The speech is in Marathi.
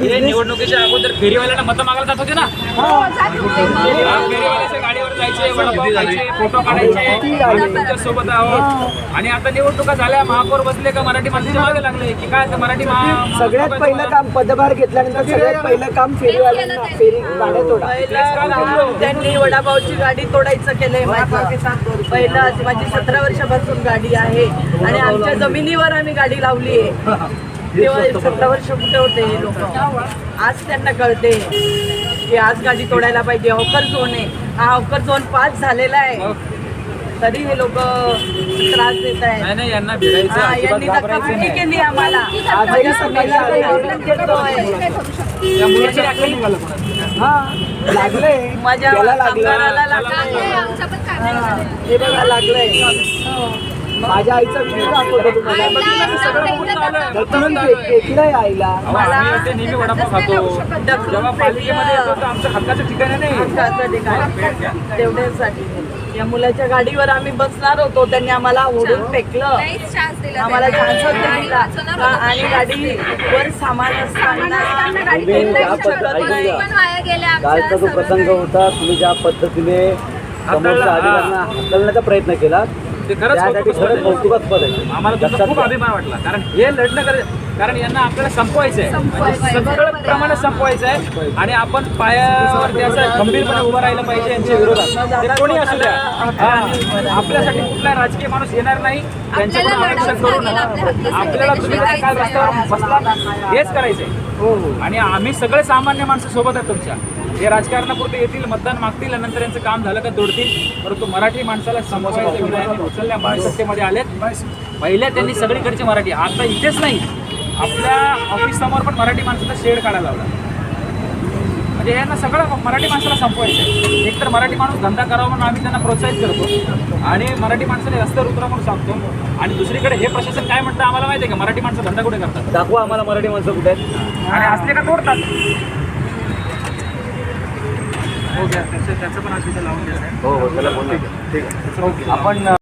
हे निवडणुकीच्या अगोदर फेरीवाल्यांना मतं मागायला जात होते ना, फेरीवाल्याच्या गाडीवर जायचे, वडापाव खायचे, फोटो काढायचे, आम्ही तुमच्या सोबत आहोत. आणि आता निवडणुका झाल्या, महापौर बसले का मराठी माणसाच्या मागे लागले की काय मराठी सगळ्यात पहिलं काम पदभार घेतल्यानंतर सगळ्यात पहिलं काम फेरीवाल्यांना फेरी गाड्या तोडा. त्यांनी वडापावची गाडी तोडायचं केलंय माझं. पहिलं माझी 17 वर्षापासून गाडी आहे आणि आमच्या जमिनीवर आम्ही गाडी लावली आहे. तेव्हा 17 वर्ष कुठे होते हे लोक. आज त्यांना कळते की आज गाडी तोडायला पाहिजे. हॉकर झोन आहे, हा हॉकर झोन पास झालेला आहे तरी हे लोक त्रास देत आहेत. नाही यांना भिडायचं, यांनी धक्काबुक्की केली आम्हाला. आजही सकाळी लागलंय, माझ्या त्याला लागलं, कामगाराला लागलंय. हे बघा लागलंय. माझ्या आईचा व्हिडिओ दाखवतो तुम्हाला. पेटलंय आईला. आम्ही इथे नेहमी वडापाव खातो, जेव्हा पालिकेमध्ये येतो तर आमचं हक्काचं ठिकाण नाही. तेवढ्यासाठी या मुलाच्या गाडीवर आम्ही बसणार होतो, त्यांनी आम्हाला ओढून फेकलं, आम्हाला चान्सच नाही दिला. आणि गाडीवर सामान असताना कालचा जो प्रसंग होता, तुम्ही ज्या पद्धतीने समोरच्या अधिकाऱ्यांना हाकलण्याचा प्रयत्न केला ते खरंच कौतुकास्पद आहे. आम्हाला तुमचा खूप अभिमान वाटला, कारण हे लढणं कारण यांना आपल्याला संपवायचं आहे, सगळं प्रमाणे संपवायचं आहे. आणि आपण पायावर त्याचा गंभीरपणे उभं राहिलं पाहिजे यांच्या विरोधात. ते कोणी असू द्या, आपल्यासाठी कुठला राजकीय माणूस येणार नाही, त्यांच्याकडून अपेक्षा करू नका. आपल्याला तुम्ही काल रस्त्यावर बसला हेच करायचंय. आणि आम्ही सगळे सामान्य माणसं सोबत आहेत तुमच्या. हे राजकारणापुरते येतील, मतदान मागतील आणि नंतर यांचं काम झालं का तोडतील. परंतु मराठी माणसाला समजायचं विधान उचलल्या महासत्तेमध्ये आलेत. पहिल्या त्यांनी सगळीकडची मराठी, आता इथेच नाही आपल्या ऑफिस समोर पण मराठी माणसाचा शेड काढायला लावला. म्हणजे यांना सगळं मराठी माणसाला संपवायचं आहे. एकतर मराठी माणूस धंदा करावा म्हणून आम्ही त्यांना प्रोत्साहित करतो आणि मराठी माणसाने रस्त्यावर उतरा म्हणून सांगतो. आणि दुसरीकडे हे प्रशासन काय म्हणतं आम्हाला माहिती आहे का, मराठी माणसं धंदा कुठे करतात, दाखवा आम्हाला मराठी माणसं कुठे आहेत आणि असले का तोडतात. हो घ्या, त्याचं पण आज लावून द्या. हो चला ठीक आहे आपण